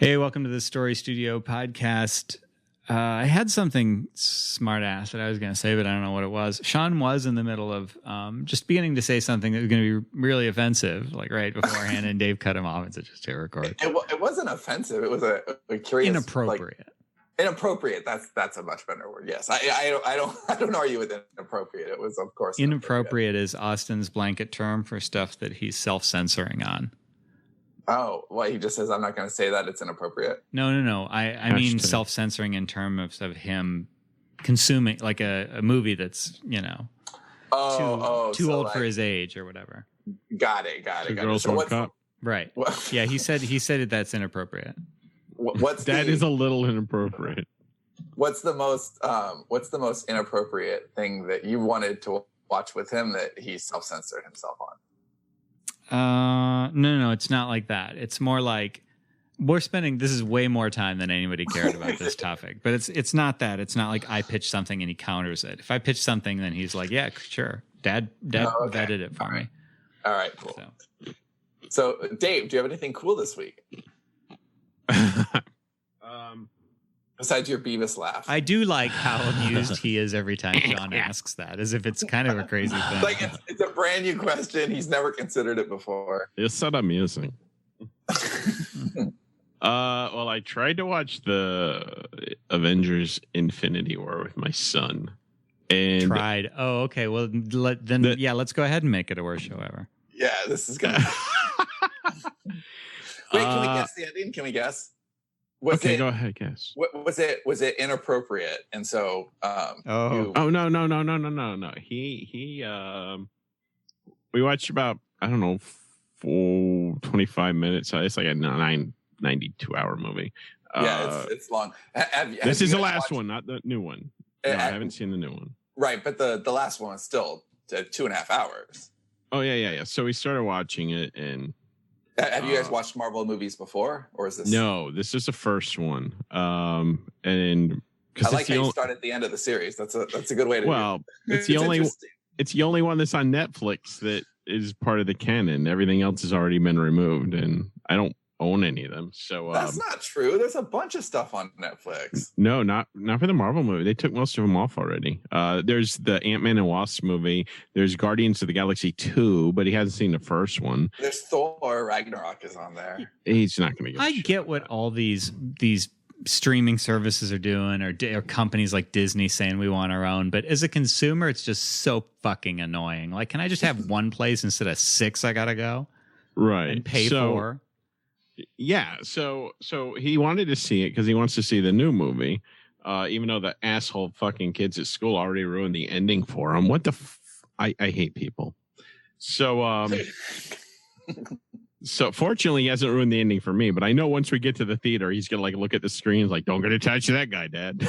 Hey, welcome to the Story Studio podcast. I had something smart ass that I was going to say, but I don't know what it was. Sean was in the middle of just beginning to say something that was going to be really offensive, like right beforehand, and Dave cut him off and said, just hit record. It wasn't offensive. It was a curious... Inappropriate. Inappropriate. That's a much better word. Yes, I don't argue with inappropriate. It was, of course, inappropriate is Austin's blanket term for stuff that he's self-censoring on. Oh, well, he just says, I'm not going to say that. It's inappropriate. No. I mean self-censoring in terms of him consuming like a movie that's, you know, too old for his age or whatever. Got it. Girls One Cup. Right. Yeah, he said that's inappropriate. That is a little inappropriate. What's the most inappropriate thing that you wanted to watch with him that he self-censored himself on? No, it's not like that. It's more like this is way more time than anybody cared about this topic, but it's not that. It's not like I pitch something and he counters it. If I pitch something, then he's like, yeah, sure. Dad vetted it for me. All right, cool. So Dave, do you have anything cool this week? Besides your Beavis laugh. I do like how amused he is every time Sean asks that, as if it's kind of a crazy thing. Like it's a brand new question. He's never considered it before. It's so amusing. Well, I tried to watch the Avengers Infinity War with my son. And tried. Oh, okay. Well, let's go ahead and make it a worst show ever. Yeah, this is gonna. Wait, can we guess the ending? Can we guess? Go ahead, guess. Was it inappropriate? And so, no. He we watched about 25 minutes. It's like a 92-hour movie. Yeah, it's long. This is the last one, not the new one. No, I haven't seen the new one. Right, but the last one is still 2.5 hours. Oh yeah. So we started watching it, and have you guys watched Marvel movies before, or is this? No, this is the first one. And I like how you start at the end of the series. That's a good way to. Well, it's the only one that's on Netflix that is part of the canon. Everything else has already been removed, and I don't own any of them. So that's not true. There's a bunch of stuff on Netflix. No, not for the Marvel movie. They took most of them off already. There's the Ant-Man and Wasp movie. There's Guardians of the Galaxy 2, but he hasn't seen the first one. There's Thor Ragnarok is on there. He's not going to. I get what all these streaming services are doing, or companies like Disney saying we want our own. But as a consumer, it's just so fucking annoying. Like, can I just have one place instead of 6? I gotta go right and pay for. Yeah, so he wanted to see it because he wants to see the new movie, even though the asshole fucking kids at school already ruined the ending for him. What the I hate people. So so fortunately he hasn't ruined the ending for me, but I know once we get to the theater, he's gonna like look at the screen like, don't get attached to that guy, Dad.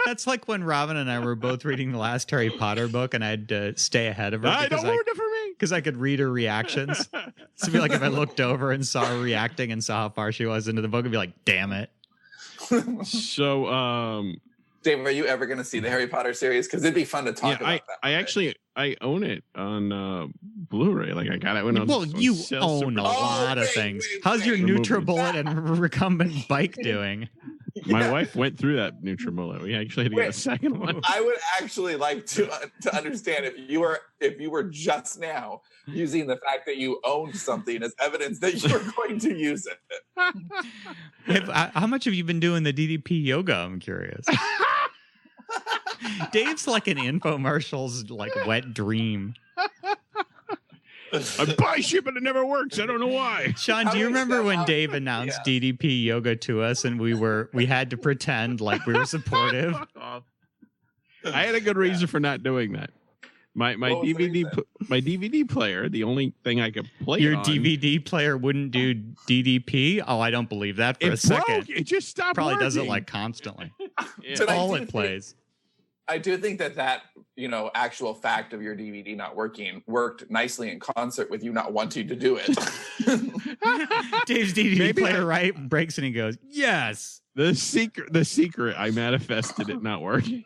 That's like when Robin and I were both reading the last Harry Potter book, and I had to stay ahead of her. Don't ruin it for me because I could read her reactions. So it'd be like if I looked over and saw her reacting and saw how far she was into the book, I'd be like, "Damn it!" So, Dave, are you ever going to see the Harry Potter series? Because it'd be fun to talk about that. I own it on Blu-ray. Like I got it when I was. Well, you own a lot of things. How's your NutriBullet and recumbent bike doing? My wife went through that NutriBullet. We actually had to get a second one. I would actually like to understand if you were just now using the fact that you owned something as evidence that you were going to use it. How much have you been doing the DDP yoga? I'm curious. Dave's like an infomercial's like wet dream. I buy shit, but it never works. I don't know why. Sean, do you remember when Dave announced DDP yoga to us, and we had to pretend like we were supportive? I had a good reason for not doing that. My DVD player, the only thing I could play your DVD player wouldn't do DDP. Oh, I don't believe that for a second. It just stopped. Probably working. does it like constantly. Yeah. All it plays. I do think that actual fact of your DVD not working worked nicely in concert with you not wanting to do it. Dave's DVD player breaks and he goes, "Yes." The secret. I manifested it not working.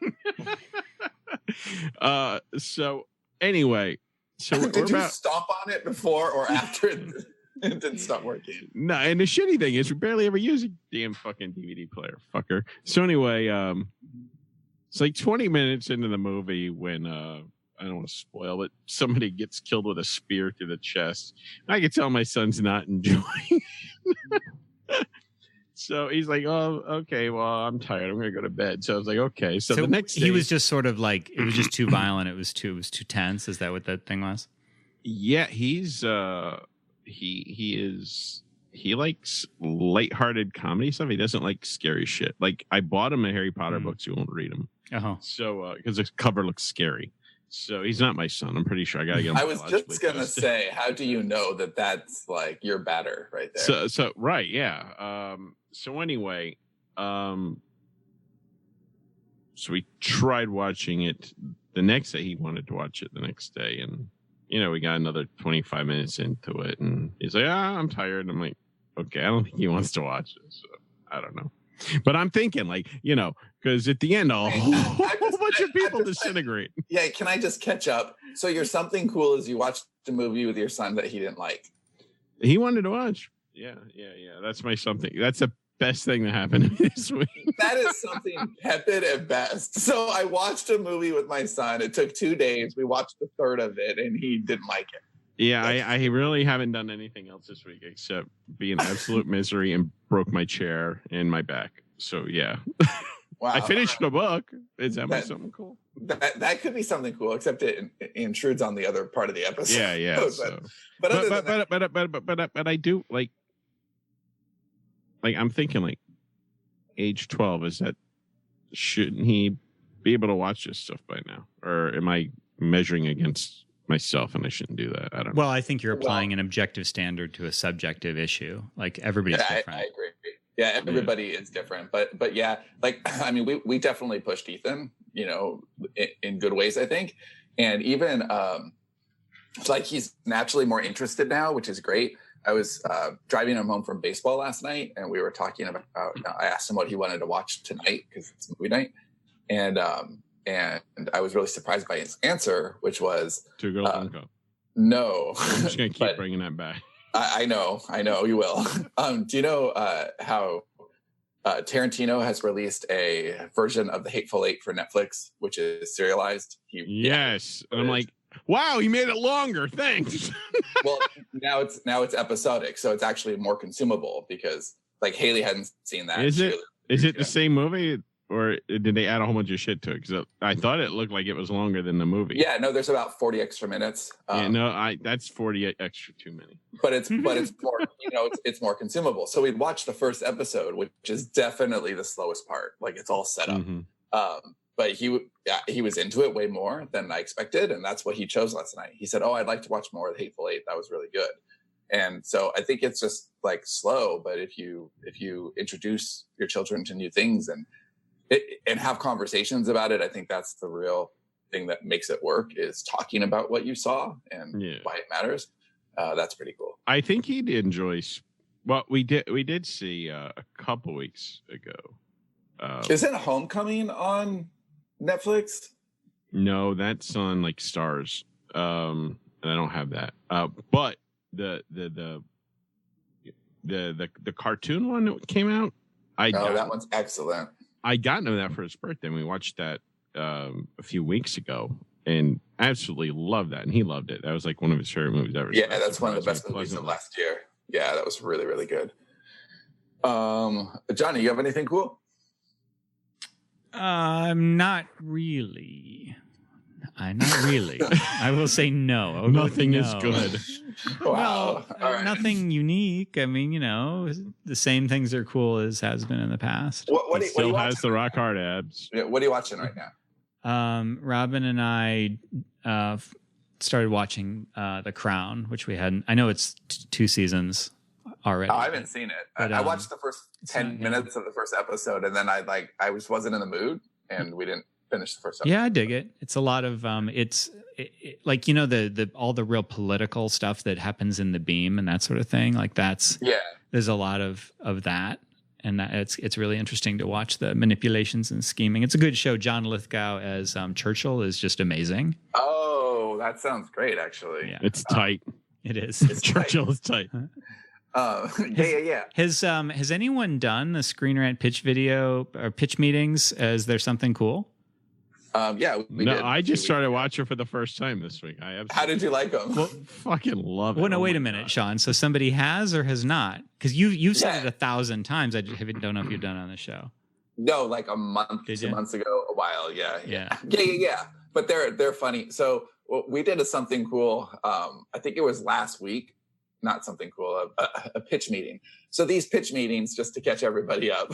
So anyway, did you stomp on it before or after? It didn't stop working. No, and the shitty thing is we barely ever use a damn fucking DVD player, fucker. So anyway, it's like 20 minutes into the movie when I don't want to spoil it, somebody gets killed with a spear through the chest. I can tell my son's not enjoying it. So he's like, oh, okay, well, I'm tired. I'm going to go to bed. So I was like, okay. So the next day, he was just sort of like, it was just too violent. It was too tense. Is that what that thing was? Yeah, he likes lighthearted comedy stuff. He doesn't like scary shit. Like I bought him a Harry Potter books. He won't read them. Uh-huh. So because the cover looks scary. So he's not my son. I'm pretty sure I got to get him. I was just going to say, how do you know that that's like your batter right there? So right. Yeah. So anyway, so we tried watching it the next day. He wanted to watch it the next day. And, we got another 25 minutes into it. And he's like, I'm tired. I'm like, okay, I don't think he wants to watch this. So I don't know. But I'm thinking because at the end, a whole bunch of people disintegrate. Yeah, can I just catch up? So your something cool is you watched the movie with your son that he didn't like. He wanted to watch. Yeah. That's my something. That's the best thing that happened this week. That is something tepid at best. So I watched a movie with my son. It took 2 days. We watched the third of it, and he didn't like it. Yeah, I really haven't done anything else this week except be in absolute misery and broke my chair and my back. So, yeah. Wow. I finished the book. Is that something cool? That could be something cool, except it intrudes on the other part of the episode. Yeah. But I do like I'm thinking age 12, shouldn't he be able to watch this stuff by now? Or am I measuring against myself and I shouldn't do that? I don't know. Well, I think you're applying an objective standard to a subjective issue. Like everybody's different. I agree. Yeah, everybody is different. But yeah, we definitely pushed Ethan, in good ways, I think. And even he's naturally more interested now, which is great. I was driving him home from baseball last night, and we were talking about. I asked him what he wanted to watch tonight because it's movie night, and I was really surprised by his answer, which was Two Girls, One Cup. No, I'm just gonna keep bringing that back. I know, you will. Do you know how Tarantino has released a version of The Hateful Eight for Netflix, which is serialized? Yes, and I'm like, wow, he made it longer. Thanks. Well, now it's episodic, so it's actually more consumable because Haley hadn't seen that. Is it the same movie, or did they add a whole bunch of shit to it? Because I thought it looked like it was longer than the movie. Yeah, no, there's about 40 extra minutes. That's 40 extra too many. But it's more, it's more consumable. So we'd watch the first episode, which is definitely the slowest part. It's all set up. Mm-hmm. But he was into it way more than I expected, and that's what he chose last night. He said, "Oh, I'd like to watch more of The Hateful Eight. That was really good." And so I think it's just slow, but if you introduce your children to new things and have conversations about it, I think that's the real thing that makes it work, is talking about what you saw and why it matters. That's pretty cool. I think he'd enjoy. Well, we did see a couple weeks ago. Isn't Homecoming on Netflix? No, that's on Stars. And I don't have that. But the cartoon one that came out, that one's excellent. I got him that for his birthday. And we watched that a few weeks ago and absolutely loved that. And he loved it. That was one of his favorite movies ever. Yeah, that's one of the best movies of last year. Yeah, that was really, really good. Johnny, you have anything cool? Not really. Not really. I will say no. Nothing is good. Wow. Well, nothing unique. I mean, the same things are cool as has been in the past. What still has the rock hard abs. Yeah, what are you watching right now? Robin and I started watching The Crown, which we hadn't. I know it's 2 seasons already. Oh, I haven't seen it. But, I watched the first 10 minutes of the first episode, and then I wasn't in the mood, and we didn't finish the first episode. Yeah, I dig it. It's a lot of the all the real political stuff that happens in the Beam and that sort of thing. There's a lot of that, and that it's really interesting to watch the manipulations and scheming. It's a good show. John Lithgow as Churchill is just amazing. Oh, that sounds great, actually. Yeah. It's tight. It is. Churchill is tight. Yeah. Has anyone done the Screen Rant pitch video or pitch meetings? Is there something cool? Yeah, we did. I just started watching for the first time this week. How did you like them? Well, fucking love it. Well, no, wait a minute, God. Sean. So somebody has or has not? Because you've said it 1,000 times. I don't know if you've done it on the show. No, like a month, 2 months ago, a while. Yeah. But they're funny. So we did something cool. I think it was last week. Not something cool. A pitch meeting. So these pitch meetings, just to catch everybody up,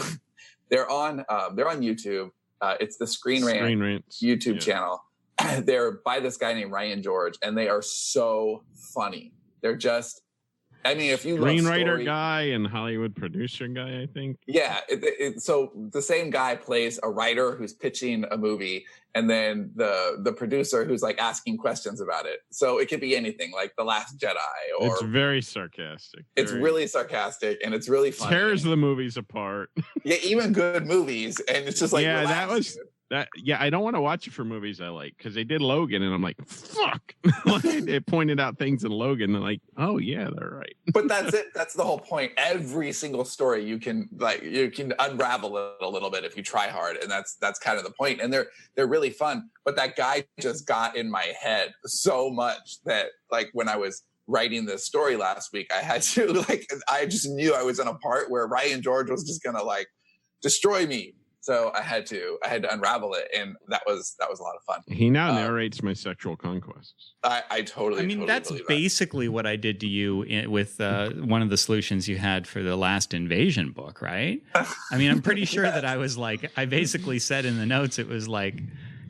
they're on YouTube. It's the Screen Rant YouTube channel. They're by this guy named Ryan George, and they are so funny. They're just, I mean, if you screenwriter guy and Hollywood producer guy, I think. Yeah. So the same guy plays a writer who's pitching a movie, and then the producer who's like asking questions about it. So it could be anything, like The Last Jedi. Or it's very sarcastic. It's really sarcastic, and it's really funny. Tears the movies apart. Yeah, even good movies, and it's just like I don't want to watch it for movies I like, because they did Logan, and I'm like, fuck. They pointed out things in Logan, and like, oh yeah, they're right. But that's it. That's the whole point. Every single story you can unravel it a little bit if you try hard, and that's kind of the point. And they're really fun. But that guy just got in my head so much that like when I was writing this story last week, I had to I just knew I was in a part where Ryan George was just gonna like destroy me. So I had to unravel it, and that was a lot of fun. He now narrates my sexual conquests. I totally. I mean, totally that's basically what I did to you with one of the solutions you had for the last Invasion book, right? I mean, I'm pretty sure that I was like, I basically said in the notes, it was like,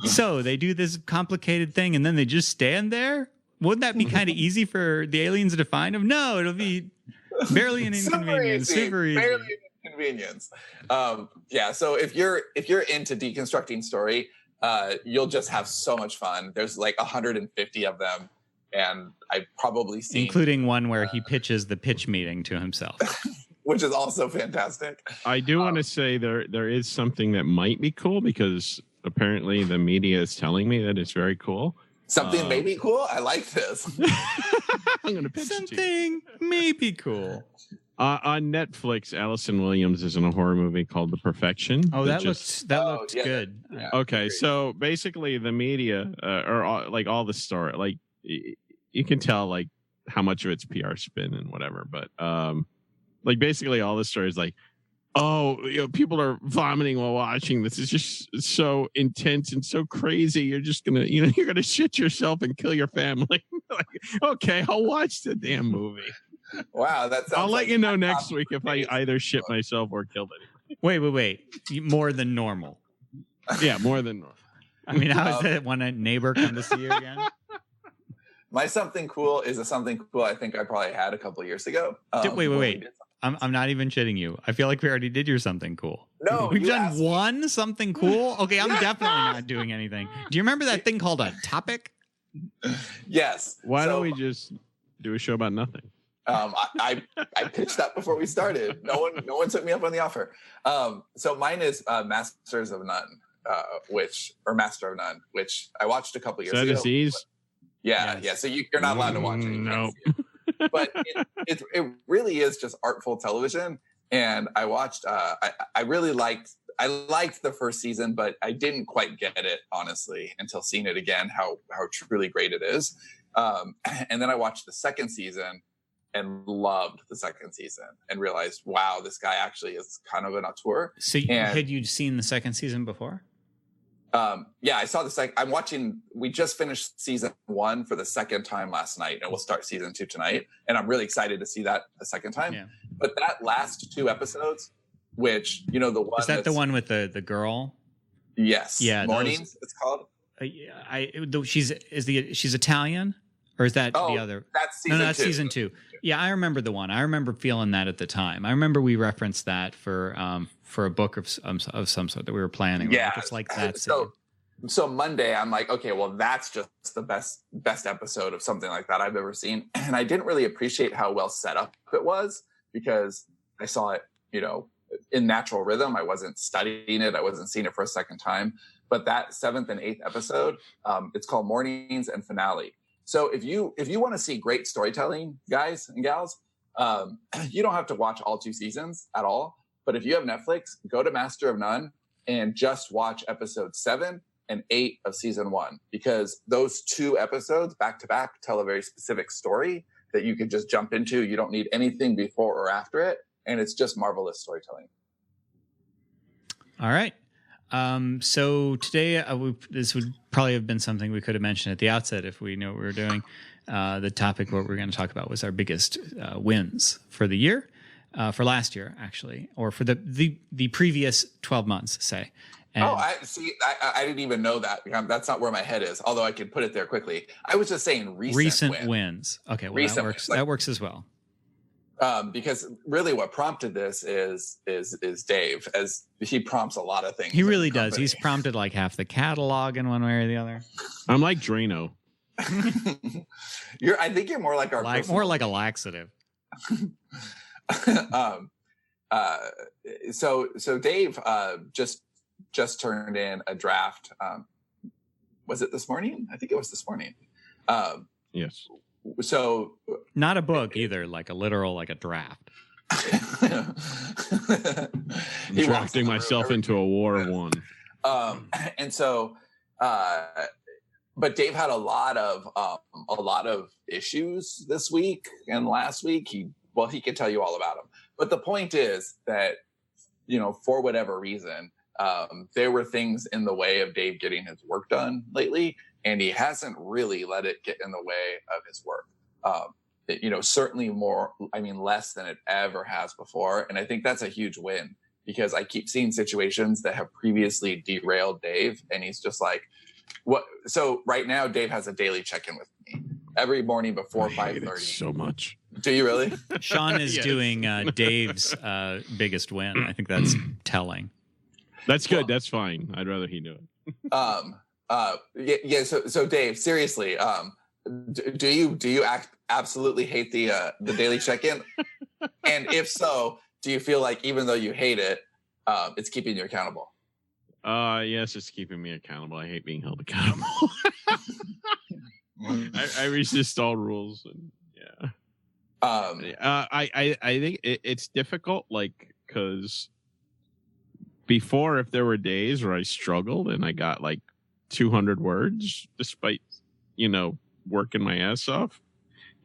so they do this complicated thing, and then they just stand there. Wouldn't that be kind of easy for the aliens to find them? No, it'll be barely an inconvenience, super easy. Barely convenience. So if you're into deconstructing story, you'll just have so much fun. There's like 150 of them, and I've probably seen, including one where he pitches the pitch meeting to himself, which is also fantastic. I do want to say there is something that might be cool, because apparently the media is telling me that it's very cool. Something may be cool. I like this. I'm going to pitch something may be cool. On Netflix, Allison Williams is in a horror movie called The Perfection. Oh, that looks good. Yeah, okay, so basically the media or all the story, like you can tell like how much of it's PR spin and whatever, but like basically all the stories like, oh, people are vomiting while watching this. It's just so intense and so crazy. You're just gonna, you're gonna shit yourself and kill your family. Like, okay, I'll watch the damn movie. Wow, that sounds. I'll let you know next week if I either shit myself or killed anyone. Wait. More than normal. Yeah, more than normal. I mean, how is it when a neighbor come to see you again? My something cool is something cool I think I probably had a couple of years ago. Wait. I'm not even shitting you. I feel like we already did your something cool. No, we've done one something cool. Okay, I'm definitely not doing anything. Do you remember that thing called a topic? Yes. Why don't we just do a show about nothing? I pitched that before we started. No one took me up on the offer. So mine is Masters of None, Master of None, which I watched a couple years ago. Disease? Yeah. So you're not allowed to watch it. No. But it really is just artful television. And I watched. I really liked. I liked the first season, but I didn't quite get it honestly until seeing it again. How truly great it is. And then I watched the second season and loved the second season and realized, wow, this guy actually is kind of an auteur. So had you seen the second season before? Yeah, I saw the second. We just finished season 1 for the second time last night, and we'll start season 2 tonight. And I'm really excited to see that a second time. Yeah. But that last 2 episodes, which, the one. Is that the one with the girl? Yes. Yeah. Mornings, it's called. She's Italian, or is that the other? That's season 2. No, that's season 2. Yeah, I remember the one. I remember feeling that at the time. I remember we referenced that for a book of some sort that we were planning. Yeah, just like that. So Monday, I'm like, okay, well, that's just the best episode of something like that I've ever seen, and I didn't really appreciate how well set up it was because I saw it, in natural rhythm. I wasn't studying it. I wasn't seeing it for a second time. But that 7th and 8th episode, it's called Mornings and Finale. So if you want to see great storytelling, guys and gals, You don't have to watch all 2 seasons at all. But if you have Netflix, go to Master of None and just watch episode 7 and 8 of season 1, because those 2 episodes back to back tell a very specific story that you can just jump into. You don't need anything before or after it. And it's just marvelous storytelling. All right. So today, this would probably have been something we could have mentioned at the outset if we knew what we were doing. The topic, what we're going to talk about, was our biggest wins for the year. For last year, actually, or for the previous 12 months, say. And I see. I didn't even know that. That's not where my head is, although I could put it there quickly. I was just saying recent wins. Okay, well, recent that works. wins. That works as well. Because really what prompted this is Dave, as he prompts a lot of things. He really does. He's prompted like half the catalog in one way or the other. I'm like Drano. I think you're more like our more like a laxative. So Dave just turned in a draft. Was it this morning? I think it was this morning. Yes. So not a book either, like a literal, like a draft. I'm drafting myself into a war of one. And so, but Dave had a lot of issues this week and last week. He can tell you all about them. But the point is that, for whatever reason, there were things in the way of Dave getting his work done lately, and he hasn't really let it get in the way of his work. Certainly less than it ever has before. And I think that's a huge win, because I keep seeing situations that have previously derailed Dave, and he's just like, what? So right now, Dave has a daily check-in with me every morning before 5:30. So much. Do you really? Sean is Yes. doing Dave's biggest win. I think that's telling. That's good. That's fine. I'd rather he do it. So Dave, seriously, do you absolutely hate the daily check-in? And if so, do you feel like even though you hate it, it's keeping you accountable? Yes, it's keeping me accountable. I hate being held accountable. I resist all rules, and yeah. I think it's difficult, like, because before, if there were days where I struggled and I got like 200 words, despite working my ass off,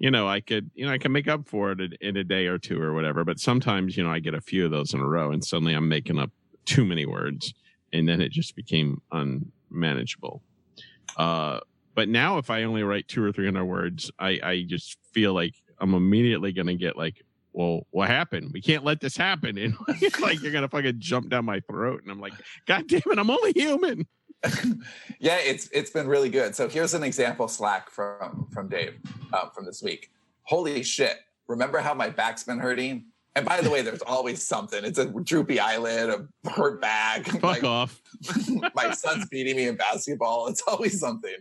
I could make up for it in a day or two or whatever. But sometimes, I get a few of those in a row, and suddenly I'm making up too many words, and then it just became unmanageable. But now, if I only write 200 or 300 words, I just feel like I'm immediately going to get like, well, what happened? We can't let this happen. And like, you're going to fucking jump down my throat. And I'm like, God damn it, I'm only human. Yeah, it's been really good. So here's an example Slack from Dave from this week. Holy shit. Remember how my back's been hurting? And by the way, there's always something. It's a droopy eyelid, a hurt back. Fuck off. My son's beating me in basketball. It's always something.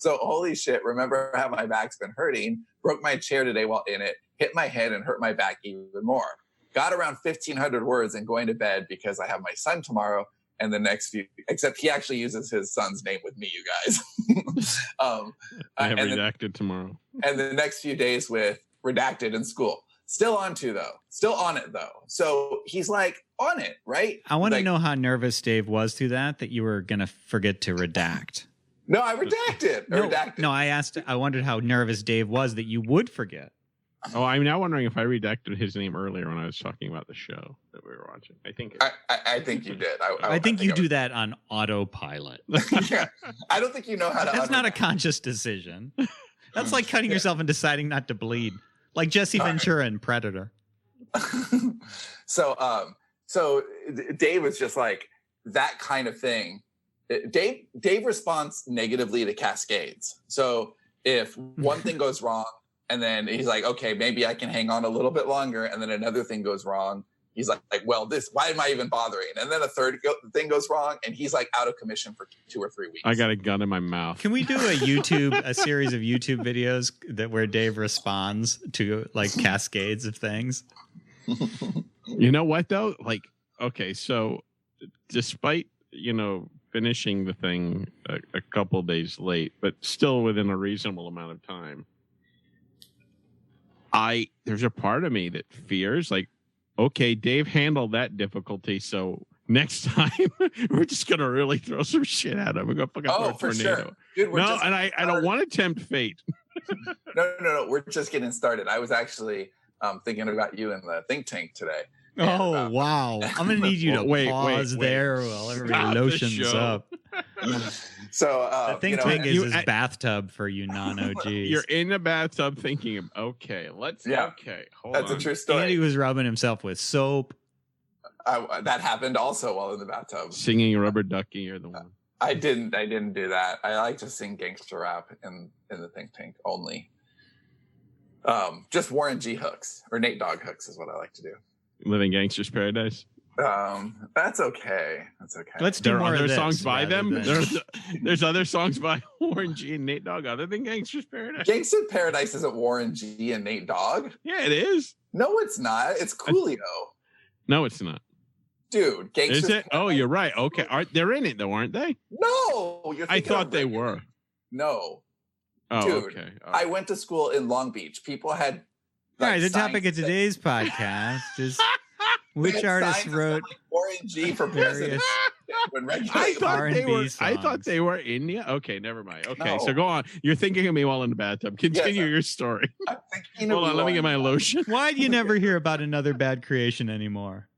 So holy shit, remember how my back's been hurting? Broke my chair today while in it, hit my head and hurt my back even more. Got around 1,500 words and going to bed because I have my son tomorrow. And the next few, except he actually uses his son's name with me, you guys. I have redacted tomorrow. And the next few days with redacted in school. Still on it though. So he's like on it, right? I want to know how nervous Dave was to that you were going to forget to redact. No, I redacted. No, I wondered how nervous Dave was that you would forget. Oh, I'm now wondering if I redacted his name earlier when I was talking about the show that we were watching. I think I think you did. I think you do that on autopilot. Yeah, I don't think you know how to. That's not a conscious decision. That's like cutting yourself and deciding not to bleed, like Jesse Ventura in Predator. So Dave was just like that kind of thing. Dave responds negatively to cascades. So if one thing goes wrong, and then he's like, okay, maybe I can hang on a little bit longer. And then another thing goes wrong. He's like, well, why am I even bothering? And then a third thing goes wrong. And he's like out of commission for 2 or 3 weeks. I got a gun in my mouth. Can we do a series of YouTube videos where Dave responds to like cascades of things? You know what though? Like, okay, so despite, finishing the thing a couple days late, but still within a reasonable amount of time, There's a part of me that fears like, okay, Dave handled that difficulty, so next time we're just gonna really throw some shit at him. We're gonna fucking throw a tornado. Sure. Dude, no, and I don't want to tempt fate. No. We're just getting started. I was actually thinking about you in the think tank today. And, wow. I'm gonna need you to pause there while everybody lotions up. So the think tank is his bathtub for you non-OGs. You're in the bathtub thinking of, okay, hold That's on. a true story. Andy was rubbing himself with soap. That happened also while in the bathtub. Singing Rubber Ducky, you're the one. I didn't do that. I like to sing gangster rap in the think tank only. Just Warren G hooks or Nate Dogg hooks is what I like to do. Living Gangster's Paradise. That's okay. Let's do more other of this songs by them. than- There's other songs by Warren G and Nate Dogg other than Gangster's Paradise. Gangster's Paradise isn't Warren G and Nate Dogg. Yeah, it is. No, it's not. It's Coolio. No, it's not. Dude, Gangster's Is it? Paradise. Oh, you're right. Okay, they're in it though, aren't they? No, I thought they were. No. Oh, Dude, okay. I went to school in Long Beach. People had. All right, the topic of today's podcast is which artist wrote Warren G for president. I R&B thought they were India. Okay, never mind. Okay, No. so go on. You're thinking of me while in the bathtub. Continue your story. I'm thinking of Hold on, let me get my lotion. Why do you never hear about another bad creation anymore?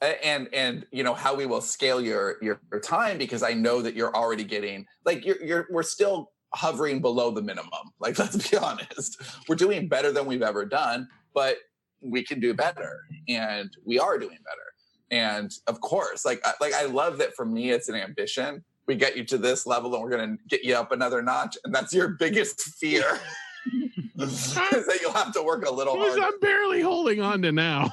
And you know how we will scale your time, because I know that you're already getting like we're still hovering below the minimum. Like, let's be honest, we're doing better than we've ever done, but we can do better, and we are doing better. And of course, like I love that. For me, it's an ambition. We get you to this level, and we're going to get you up another notch, and that's your biggest fear. Is that you'll have to work a little harder. I'm barely holding on to now.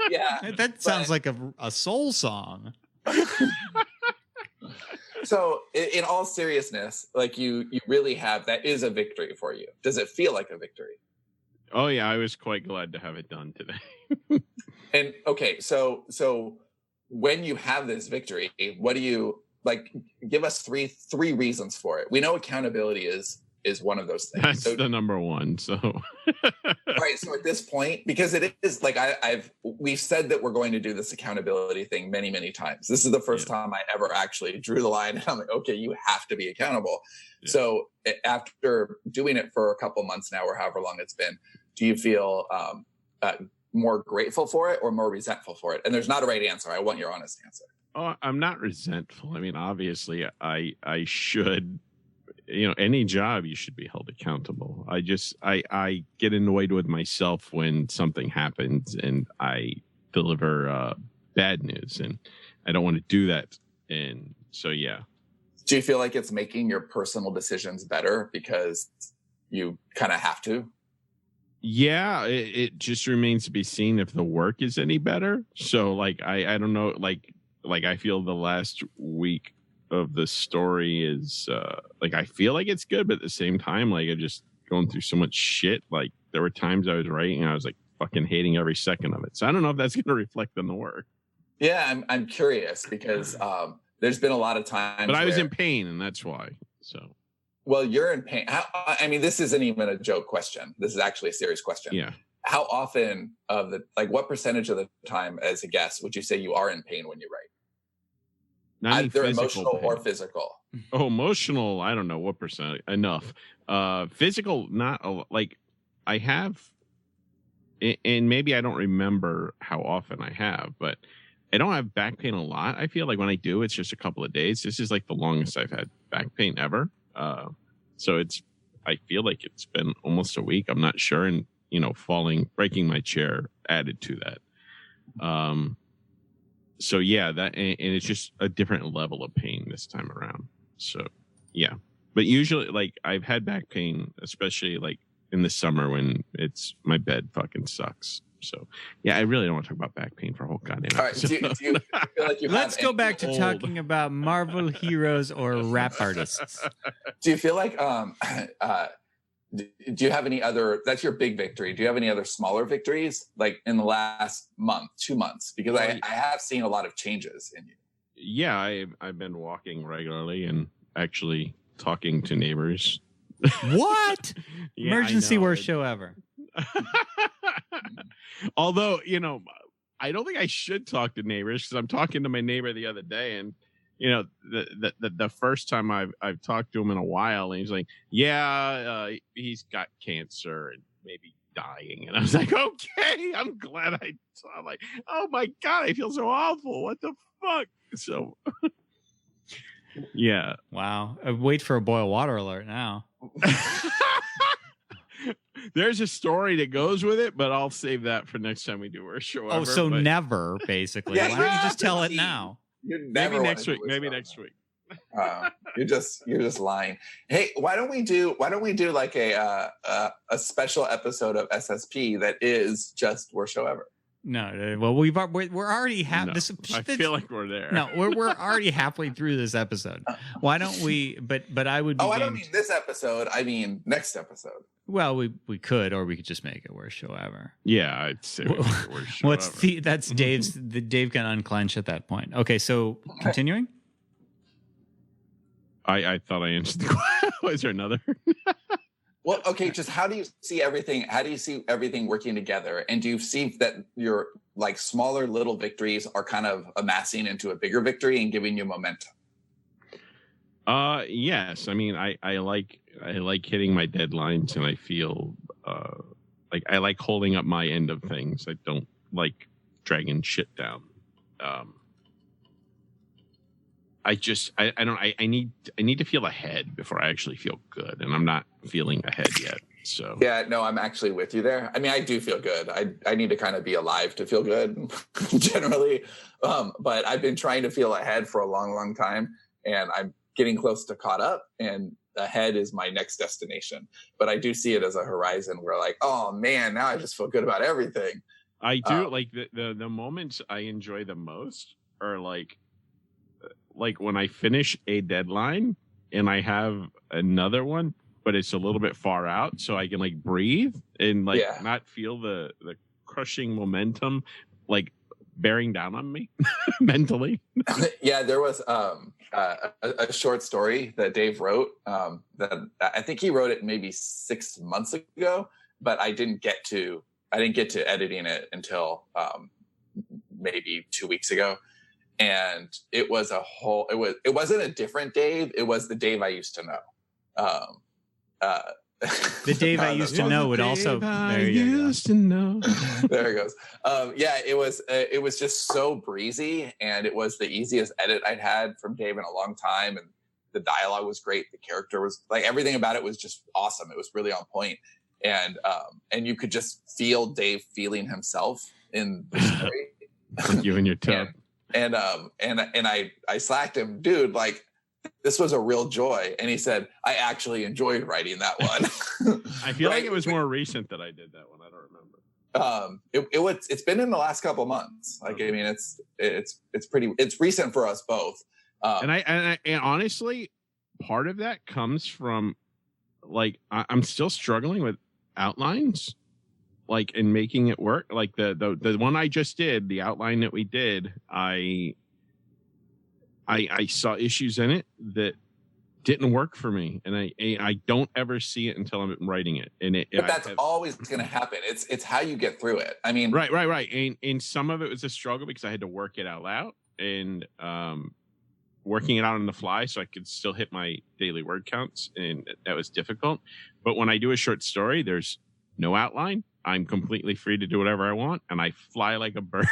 Yeah, that sounds like a soul song. So in all seriousness, like you really have, that is a victory for you. Does it feel like a victory? Oh yeah, I was quite glad to have it done today. And okay, so when you have this victory, what do you like? Give us three reasons for it. We know accountability is one of those things. That's the number one. So right. So at this point, because it is like we've said that we're going to do this accountability thing many, many times. This is the first time I ever actually drew the line, and I'm like, okay, you have to be accountable. Yeah. So after doing it for a couple months now, or however long it's been, do you feel more grateful for it or more resentful for it? And there's not a right answer. I want your honest answer. Oh, I'm not resentful. I mean, obviously, I should. You know, any job you should be held accountable. I get annoyed with myself when something happens and I deliver bad news, and I don't want to do that. And so, yeah. Do you feel like it's making your personal decisions better because you kind of have to? Yeah, it just remains to be seen if the work is any better. So, like, I don't know, like I feel the last week of the story is like, I feel like it's good, but at the same time, like, I'm just going through so much shit. Like, there were times I was writing and I was like fucking hating every second of it. So I don't know if that's going to reflect on the work. Yeah, I'm curious because there's been a lot of times, but I was in pain, and that's why. So, well, you're in pain. I mean, this isn't even a joke question. This is actually a serious question. Yeah. How often what percentage of the time as a guest would you say you are in pain when you write? Either emotional or physical. Oh, emotional, I don't know what percent. Enough. Physical, not like I have, and maybe I don't remember how often I have, but I don't have back pain a lot. I feel like when I do, it's just a couple of days. This is like the longest I've had back pain ever. So I feel like it's been almost a week. I'm not sure. And, you know, breaking my chair added to that. So yeah, that, and it's just a different level of pain this time around. So yeah, but usually, like, I've had back pain, especially like in the summer when my bed fucking sucks. So yeah, I really don't want to talk about back pain for a whole goddamn episode. All right, do you feel like you Let's go back to talking about Marvel heroes or rap artists. Do you feel like do you have any other, that's your big victory, do you have any other smaller victories like in the last month, 2 months? Because I have seen a lot of changes in you. Yeah, I've been walking regularly and actually talking to neighbors What? Yeah, Emergency I know. worst show ever. Although, I don't think I should talk to neighbors because I'm talking to my neighbor the other day, and the first time I've talked to him in a while, and he's like, yeah, he's got cancer and maybe dying, and I was like, okay, I'm glad I saw. Like, oh my god, I feel so awful. What the fuck? So, yeah, wow. Wait for a boil water alert now. There's a story that goes with it, but I'll save that for next time we do our show. Oh, so never, basically. Yeah, why don't you just tell it now? Maybe next week. Maybe next week. You're just lying. Hey, why don't we do like a special episode of SSP that is just worst show ever? No, well, we're already this. I feel like we're there. No, we're already halfway through this episode. Why don't we? But I would. I don't mean this episode. I mean next episode. Well, we could, or we could just make it worst show ever. Yeah, I'd say worst show ever. That's Dave's. Dave can unclench at that point. Okay, so continuing. I thought I answered the question. Was there another? Well, okay, just how do you see everything? How do you see everything working together? And do you see that your like smaller little victories are kind of amassing into a bigger victory and giving you momentum? Yes. I mean, I like hitting my deadlines, and I feel like I like holding up my end of things. I don't like dragging shit down. I need to feel ahead before I actually feel good, and I'm not feeling ahead yet. So yeah, no, I'm actually with you there. I mean, I do feel good. I need to kind of be alive to feel good generally. But I've been trying to feel ahead for a long, long time, and I'm getting close to caught up, and ahead is my next destination. But I do see it as a horizon where like, oh man, now I just feel good about everything. I do like the moments I enjoy the most are like when I finish a deadline and I have another one, but it's a little bit far out, so I can like breathe and like not feel the crushing momentum like bearing down on me mentally. Yeah, there was a short story that Dave wrote that I think he wrote it maybe 6 months ago, but I didn't get to editing it until maybe 2 weeks ago. And it was it wasn't a different Dave. It was the Dave I used to know. The Dave I used to know would also. There you go. There it goes. Yeah, it was just so breezy, and it was the easiest edit I'd had from Dave in a long time. And the dialogue was great. The character was like everything about it was just awesome. It was really on point, and you could just feel Dave feeling himself in the story. Like you in your tub. And I slacked him, dude, like this was a real joy. And he said, I actually enjoyed writing that one. I feel like it was more recent that I did that one. I don't remember. It's been in the last couple months. Like, I mean, it's recent for us both. And honestly, part of that comes from like, I'm still struggling with outlines. Like in making it work, like the one I just did, the outline that we did, I saw issues in it that didn't work for me, and I don't ever see it until I'm writing it. And but that's always going to happen. It's how you get through it. I mean, right. And some of it was a struggle because I had to work it out loud and working it out on the fly, so I could still hit my daily word counts, and that was difficult. But when I do a short story, there's no outline. I'm completely free to do whatever I want, and I fly like a bird.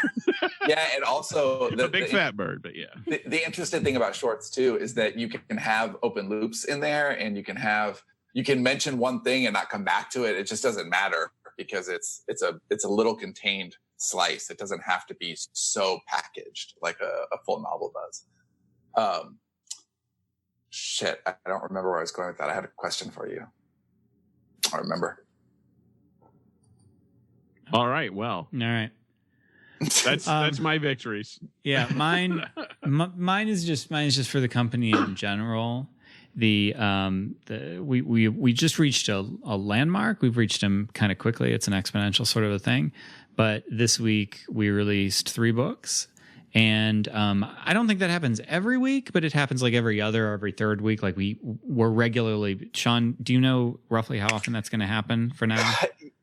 Yeah, and also a big fat bird, but yeah. The interesting thing about shorts too is that you can have open loops in there, and you can mention one thing and not come back to it. It just doesn't matter because it's a little contained slice. It doesn't have to be so packaged like a full novel does. Shit, I don't remember where I was going with that. I had a question for you. I remember. All right. That's my victories. Yeah, mine is just for the company in general. We just reached a landmark. We've reached them kind of quickly. It's an exponential sort of a thing. But this week we released 3 books, And I don't think that happens every week, but it happens like every other or every third week. Like we're regularly. Sean, do you know roughly how often that's going to happen for now?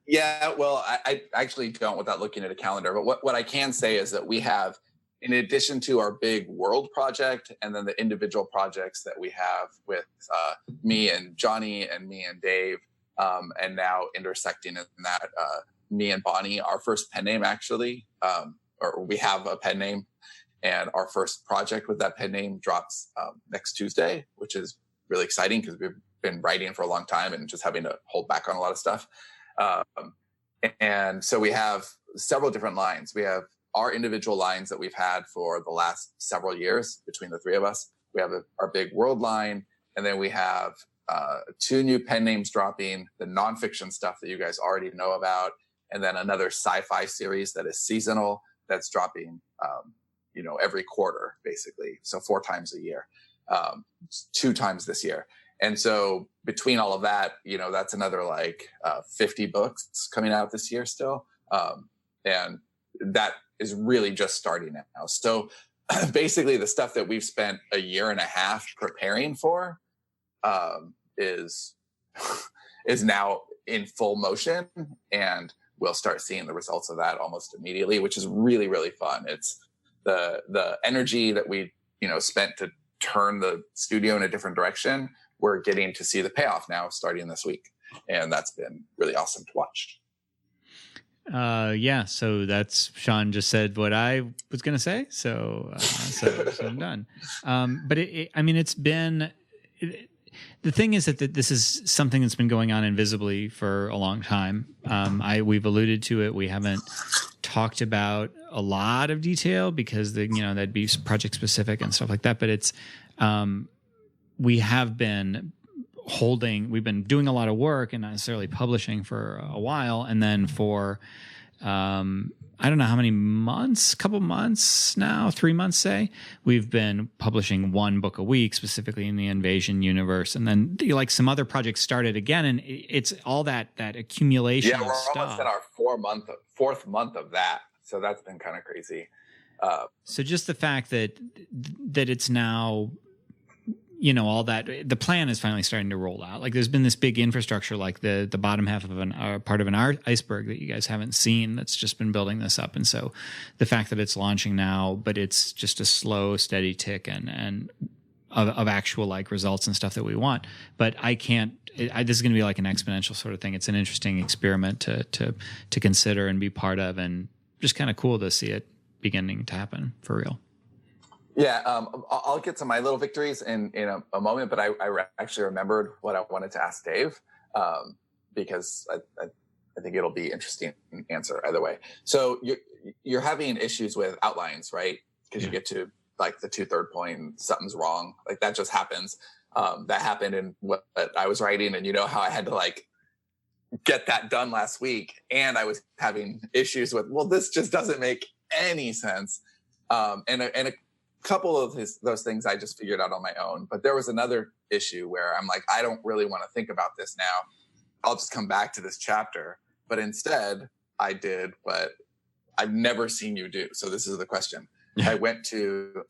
Yeah, well, I actually don't without looking at a calendar. But what I can say is that we have, in addition to our big world project and then the individual projects that we have with me and Johnny and me and Dave, and now intersecting in that, me and Bonnie, our first pen name actually, or we have a pen name, and our first project with that pen name drops next Tuesday, which is really exciting because we've been writing for a long time and just having to hold back on a lot of stuff. And so we have several different lines. We have our individual lines that we've had for the last several years between the three of us. We have our big world line, and then we have 2 new pen names dropping, the nonfiction stuff that you guys already know about, and then another sci-fi series that is seasonal that's dropping, every quarter, basically. So 4 times a year, 2 times this year. And so between all of that, that's another 50 books coming out this year still. And that is really just starting now. So basically the stuff that we've spent a year and a half preparing for is now in full motion, and we'll start seeing the results of that almost immediately, which is really, really fun. It's the energy that we, spent to turn the studio in a different direction. We're getting to see the payoff now starting this week. And that's been really awesome to watch. Yeah. So that's, Sean just said what I was going to say. So I'm done. But it's been, the thing is that this is something that's been going on invisibly for a long time. We've alluded to it. We haven't talked about a lot of detail because that'd be project specific and stuff like that. But it's, we've been doing a lot of work and not necessarily publishing for a while. And then for, I don't know how many months, couple months now, 3 months, say, we've been publishing 1 book a week, specifically in the Invasion universe. And then some other projects started again. And it's all that accumulation of stuff. Yeah, we're almost in our 4th month of that. So that's been kind of crazy. So just the fact that it's now, all that, the plan is finally starting to roll out. Like there's been this big infrastructure, like the bottom half of part of an iceberg that you guys haven't seen, that's just been building this up. And so the fact that it's launching now, but it's just a slow, steady tick and of actual results and stuff that we want. But this is going to be like an exponential sort of thing. It's an interesting experiment to consider and be part of, and just kind of cool to see it beginning to happen for real. Yeah, I'll get to my little victories in a moment, but I actually remembered what I wanted to ask Dave, because I think it'll be interesting answer either way. So you're having issues with outlines, right? Because you get to the 2/3 point, something's wrong. Like that just happens. That happened in what I was writing, and how I had to get that done last week, and I was having issues with, this just doesn't make any sense. And a couple of those things I just figured out on my own. But there was another issue where I'm like, I don't really want to think about this now. I'll just come back to this chapter. But instead, I did what I've never seen you do. So this is the question. I went to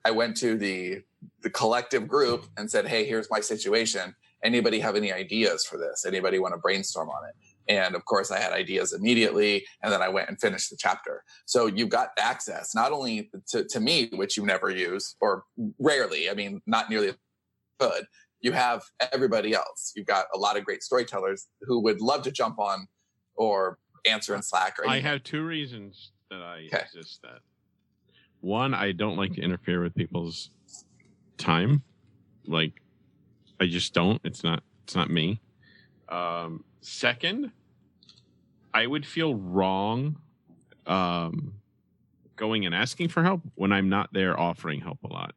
the collective group and said, hey, here's my situation. Anybody have any ideas for this? Anybody want to brainstorm on it? And of course, I had ideas immediately, and then I went and finished the chapter. So you got access not only to me, which you never use, or rarely, not nearly good. You have everybody else. You've got a lot of great storytellers who would love to jump on or answer in Slack. Or anything. I have 2 reasons that I resist that. One, I don't like to interfere with people's time. I just don't. It's not me. Second, I would feel wrong going and asking for help when I'm not there offering help a lot.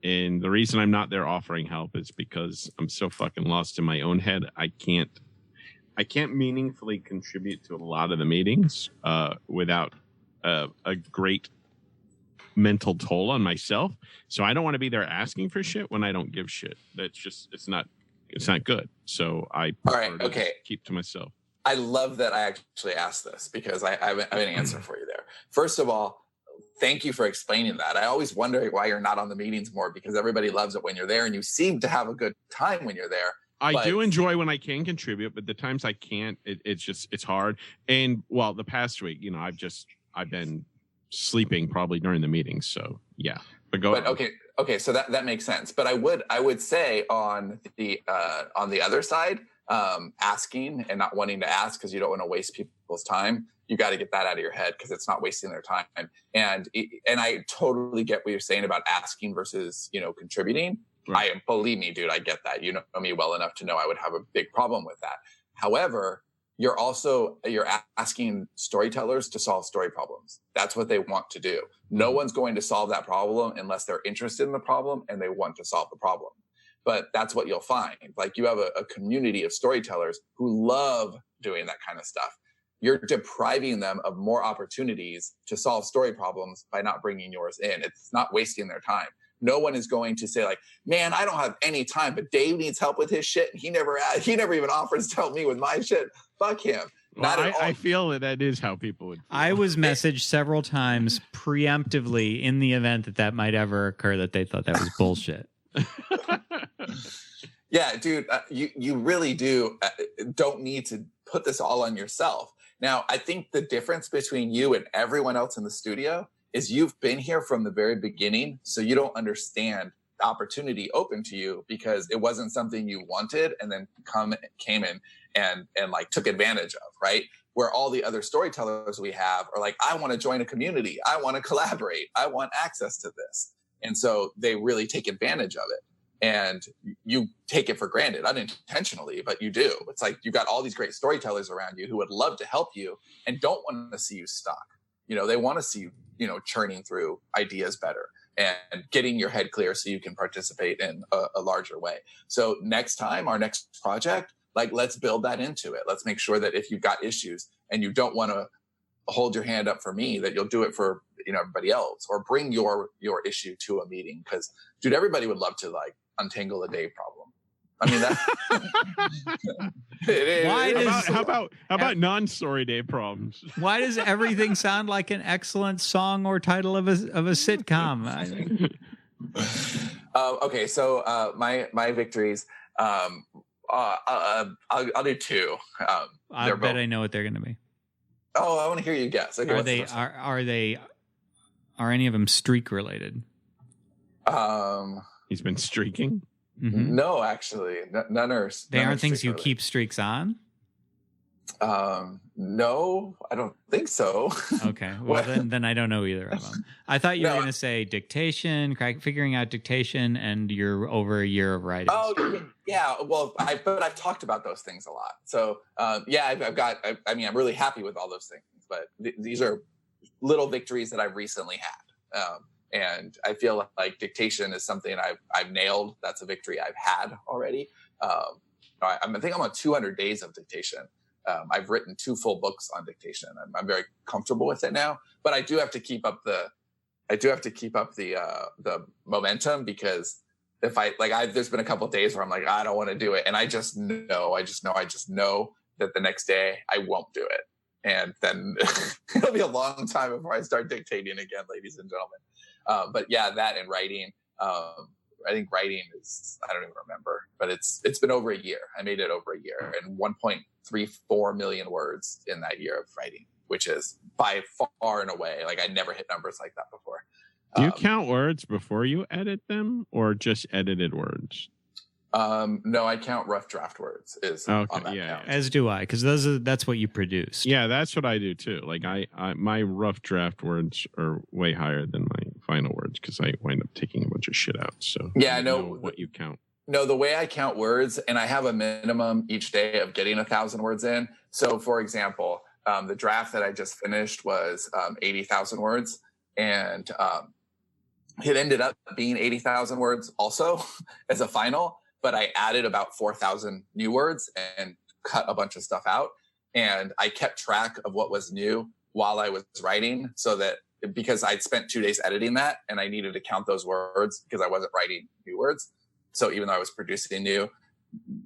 And the reason I'm not there offering help is because I'm so fucking lost in my own head. I can't meaningfully contribute to a lot of the meetings without a great mental toll on myself. So I don't want to be there asking for shit when I don't give shit. That's just, it's not good. So I prefer to keep to myself. I love that I actually asked this because I have an answer for you there. First of all, thank you for explaining that. I always wonder why you're not on the meetings more, because everybody loves it when you're there and you seem to have a good time when you're there. I do enjoy when I can contribute, but the times I can't, it's hard. And well, the past week, I've been sleeping probably during the meetings. So yeah, but okay. So that makes sense. But I would say on the other side, asking and not wanting to ask because you don't want to waste people's time. You got to get that out of your head because it's not wasting their time. And I totally get what you're saying about asking versus, contributing. Right. Believe me, dude, I get that. You know me well enough to know I would have a big problem with that. However, you're asking storytellers to solve story problems. That's what they want to do. No one's going to solve that problem unless they're interested in the problem and they want to solve the problem. But that's what you'll find. Like, you have a community of storytellers who love doing that kind of stuff. You're depriving them of more opportunities to solve story problems by not bringing yours in. It's not wasting their time. No one is going to say like, man, I don't have any time, but Dave needs help with his shit. He never even offers to help me with my shit. Fuck him. Well, I feel that is how people would feel. I was messaged several times preemptively in the event that might ever occur that they thought that was bullshit. Yeah, dude, you really don't need to put this all on yourself. Now, I think the difference between you and everyone else in the studio is you've been here from the very beginning, so you don't understand the opportunity open to you because it wasn't something you wanted and then came in and like took advantage of, right? Where all the other storytellers we have are like, I want to join a community. I want to collaborate. I want access to this. And so they really take advantage of it. And you take it for granted, unintentionally, but you do. It's like you've got all these great storytellers around you who would love to help you and don't want to see you stuck. They want to see you, churning through ideas better and getting your head clear so you can participate in a larger way. So next time, our next project, like, let's build that into it. Let's make sure that if you've got issues and you don't want to hold your hand up for me, that you'll do it for, everybody else, or bring your issue to a meeting. Because, dude, everybody would love to like untangle a Dave problem. I mean, how about non-story day problems? Why does everything sound like an excellent song or title of a sitcom? Okay, so my victories. I'll do two. I bet I know what they're going to be. Oh, I want to hear you guess. Okay, are any of them streak related? He's been streaking. Mm-hmm. No, actually, none are. They aren't things you keep streaks on? No, I don't think so. Okay, well then I don't know either of them. I thought you were going to say dictation, figuring out dictation, and you're over a year of writing. Oh, yeah. Well, I've talked about those things a lot. So yeah, I'm really happy with all those things. But these are little victories that I've recently had. And I feel like dictation is something I've nailed. That's a victory I've had already. I think I'm on 200 days of dictation. I've written 2 full books on dictation. I'm very comfortable with it now, but I do have to keep up the momentum, because if there's been a couple of days where I'm like, I don't want to do it. And I just know that the next day I won't do it. And then it'll be a long time before I start dictating again, ladies and gentlemen. But yeah, that and writing, I think writing is, I don't even remember, but it's been over a year. I made it over a year, and 1.34 million words in that year of writing, which is by far and away, like, I never hit numbers like that before. Do you count words before you edit them, or just edited words? No, I count rough draft words on that count. As do I, because that's what you produced. Yeah, that's what I do too. Like I my rough draft words are way higher than my final words, because I wind up taking a bunch of shit out. So yeah, I know what you count. No, the way I count words, and I have a minimum each day of getting 1,000 words in. So, for example, the draft that I just finished was 80,000 words, and it ended up being 80,000 words also as a final. But I added about 4,000 new words and cut a bunch of stuff out. And I kept track of what was new while I was writing, so that, because I'd spent 2 days editing that and I needed to count those words because I wasn't writing new words. So even though I was producing new,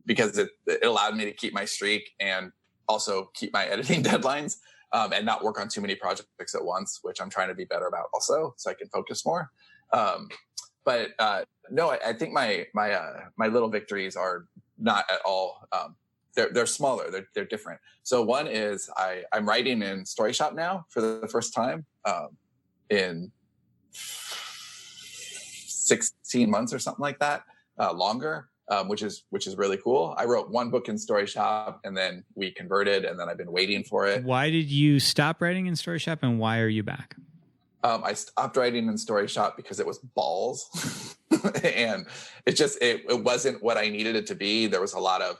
because it allowed me to keep my streak and also keep my editing deadlines and not work on too many projects at once, which I'm trying to be better about also, so I can focus more. No, I think my little victories are not at all. They're smaller. They're different. So one is I'm writing in StoryShop now for the first time in 16 months or something like that, longer, which is really cool. I wrote one book in StoryShop and then we converted, and then I've been waiting for it. Why did you stop writing in StoryShop, and why are you back? I stopped writing in StoryShop because it was balls, and it wasn't what I needed it to be. There was a lot of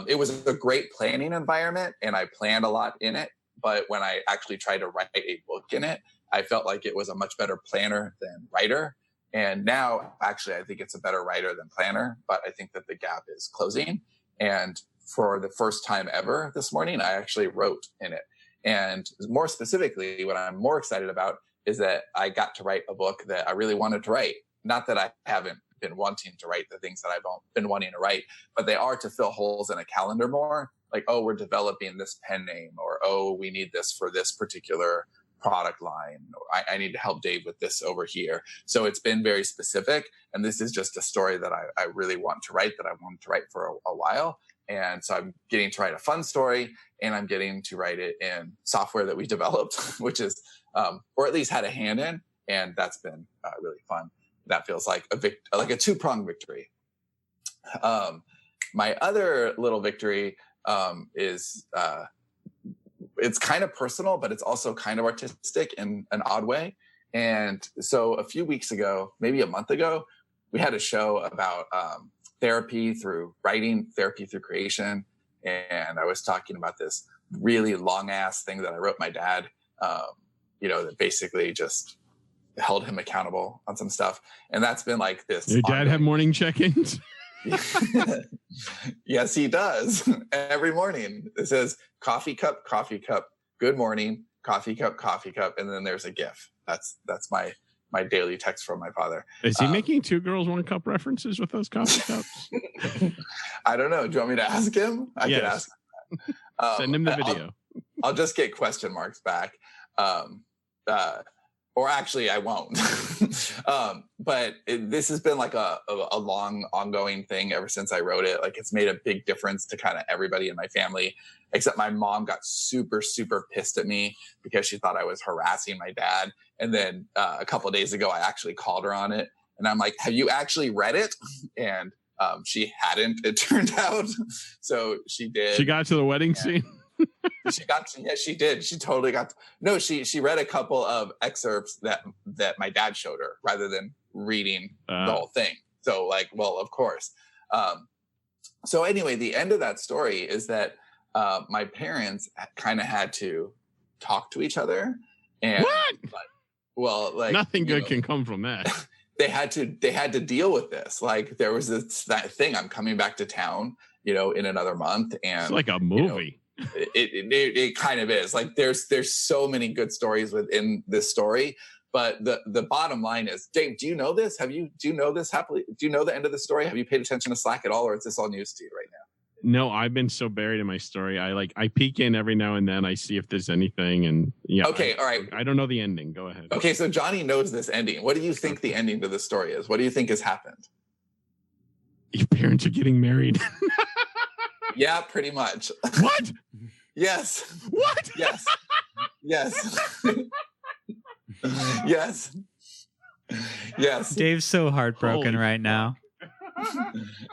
it was a great planning environment, and I planned a lot in it. But when I actually tried to write a book in it, I felt like it was a much better planner than writer. And now, actually, I think it's a better writer than planner. But I think that the gap is closing. And for the first time ever this morning, I actually wrote in it. And more specifically, what I'm more excited about is that I got to write a book that I really wanted to write. Not that I haven't been wanting to write the things that I've been wanting to write, but they are to fill holes in a calendar more. Like, oh, we're developing this pen name, or, oh, we need this for this particular product line, or I need to help Dave with this over here. So it's been very specific. And this is just a story that I really want to write, that I wanted to write for a while. And so I'm getting to write a fun story, and I'm getting to write it in software that we developed, which is, or at least had a hand in. And that's been really fun. That feels like a two-pronged victory. My other little victory is it's kind of personal, but it's also kind of artistic in an odd way. And so a few weeks ago, maybe a month ago, we had a show about therapy through writing, therapy through creation. And I was talking about this really long ass thing that I wrote my dad, that basically just held him accountable on some stuff. And that's been like this. Your dad have morning check-ins? Yes, he does. Every morning it says coffee cup, good morning, coffee cup. And then there's a GIF. That's my daily text from my father. Is he making 2 girls 1 cup references with those coffee cups? I don't know. Do you want me to ask him? I can ask him. Send him the video. I'll just get question marks back. Or actually, I won't. But this has been like a long, ongoing thing ever since I wrote it. Like, it's made a big difference to kind of everybody in my family, except my mom got super, super pissed at me because she thought I was harassing my dad. And then a couple of days ago, I actually called her on it. And I'm like, have you actually read it? And she hadn't, it turned out. So she did. She got to the wedding scene? She did. She totally got. She read a couple of excerpts that my dad showed her rather than reading the whole thing. So well, of course. So anyway, the end of that story is that my parents kind of had to talk to each other, and nothing good can come from that. They had to deal with this. Like, there was that thing. I'm coming back to town, in another month, and it's like a movie. It kind of is. Like, there's so many good stories within this story, but the bottom line is, Dave, do you know this? Do you know this happily? Do you know the end of the story? Have you paid attention to Slack at all, or is this all news to you right now? No, I've been so buried in my story. I peek in every now and then. I see if there's anything, and Okay, all right. I don't know the ending. Go ahead. Okay, so Johnny knows this ending. What do you think the ending to the story is? What do you think has happened? Your parents are getting married. Yeah, pretty much. What? Yes. What? Yes. Yes. Yes. Dave's so heartbroken right now.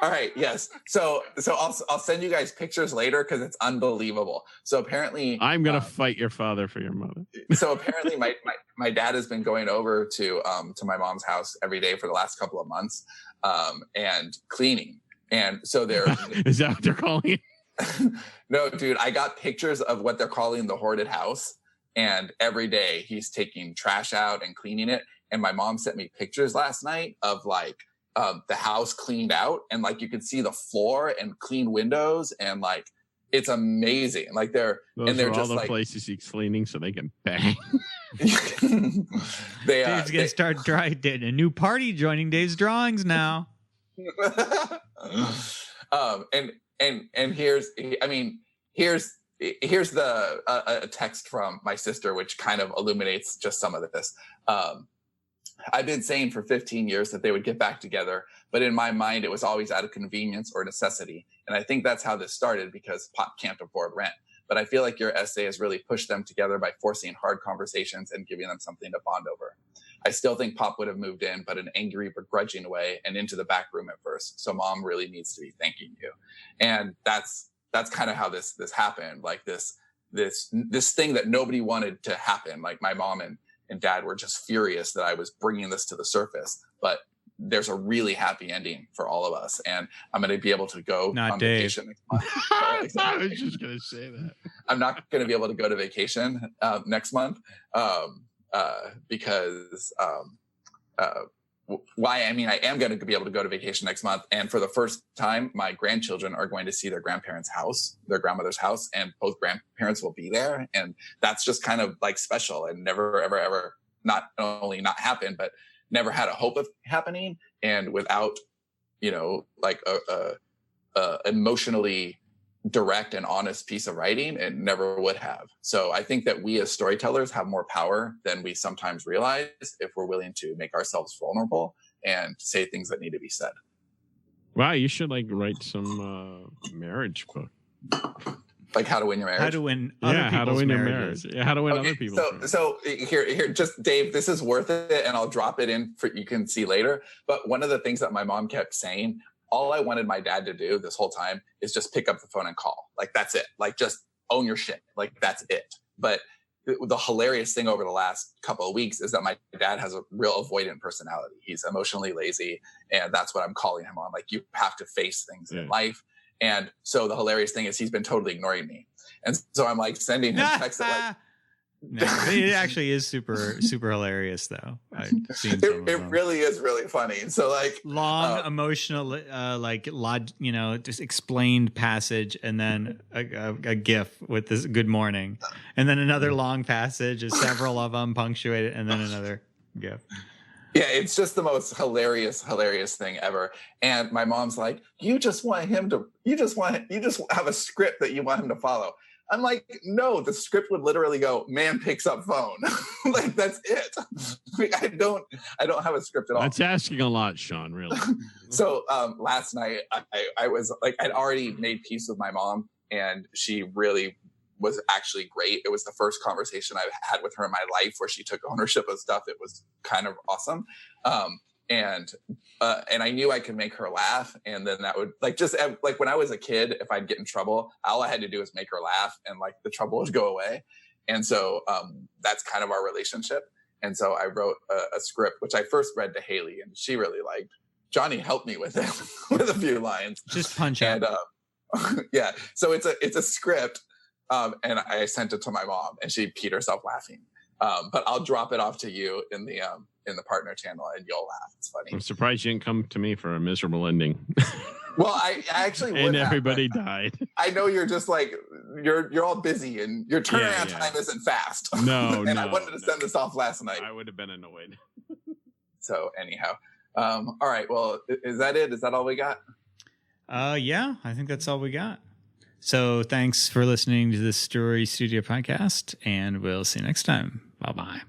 All right. Yes. So I'll send you guys pictures later because it's unbelievable. So apparently, I'm gonna fight your father for your mother. So apparently, my dad has been going over to my mom's house every day for the last couple of months, and cleaning. And so is that what they're calling it? No, dude, I got pictures of what they're calling the hoarded house. And every day he's taking trash out and cleaning it. And my mom sent me pictures last night of the house cleaned out, and you could see the floor and clean windows, and it's amazing. They're just all the places he's cleaning so they can bang. Dave's gonna start a new party joining Dave's drawings now. And here's here's a text from my sister, which kind of illuminates just some of this. I've been saying for 15 years that they would get back together, but in my mind, it was always out of convenience or necessity. And I think that's how this started, because Pop can't afford rent. But I feel like your essay has really pushed them together by forcing hard conversations and giving them something to bond over. I still think Pop would have moved in, but an angry, begrudging way, and into the back room at first. So Mom really needs to be thanking you. And that's kind of how this happened. Like this thing that nobody wanted to happen. Like my mom and Dad were just furious that I was bringing this to the surface, but there's a really happy ending for all of us. And I'm going to be able to go on vacation next month. I was just going to say that. I'm not going to be able to go to vacation next month because why? I mean, I am going to be able to go to vacation next month. And for the first time, my grandchildren are going to see their grandparents' house, their grandmother's house, and both grandparents will be there. And that's just kind of like special and never, ever, ever not only not happened, but never had a hope of happening. And without, like a emotionally direct and honest piece of writing, it never would have. So I think that we as storytellers have more power than we sometimes realize if we're willing to make ourselves vulnerable and say things that need to be said. Wow, you should write some marriage book. Like How to Win Your Marriage. How to win your marriage. Yeah, how to win other people's marriage. So here, just Dave, this is worth it, and I'll drop it in for you can see later. But one of the things that my mom kept saying, all I wanted my dad to do this whole time is just pick up the phone and call. Like, that's it. Like, just own your shit. Like, that's it. But the hilarious thing over the last couple of weeks is that my dad has a real avoidant personality. He's emotionally lazy, and that's what I'm calling him on. Like, you have to face things in life. And so the hilarious thing is he's been totally ignoring me. And so I'm like sending him texts that No, it actually is super, super hilarious, though. I've seen it really is really funny. So like long, emotional, just explained passage, and then a GIF with this "Good morning," and then another long passage, and several of them punctuated, and then another GIF. Yeah, it's just the most hilarious thing ever. And my mom's like, you just have a script that you want him to follow. I'm like, no, the script would literally go, man picks up phone. Like, that's it. I don't have a script at all. That's asking a lot, Sean, really. So last night I was like, I'd already made peace with my mom, and she really was actually great. It was the first conversation I've had with her in my life where she took ownership of stuff. It was kind of awesome. And I knew I could make her laugh. And then that would just when I was a kid, if I'd get in trouble, all I had to do was make her laugh, and the trouble would go away. And so that's kind of our relationship. And so I wrote a script, which I first read to Haley, and she really liked. Johnny helped me with it with a few lines. Just punch out. And yeah, so it's a script. And I sent it to my mom, and she peed herself laughing. But I'll drop it off to you in the partner channel, and you'll laugh. It's funny. I'm surprised you didn't come to me for a miserable ending. Well, I actually would and have, everybody died. I know you're just like you're all busy, and your turnaround time isn't fast. No, and I wanted to send this off last night. I would have been annoyed. So anyhow, all right. Well, is that it? Is that all we got? Yeah, I think that's all we got. So thanks for listening to the Story Studio podcast, and we'll see you next time. Bye-bye.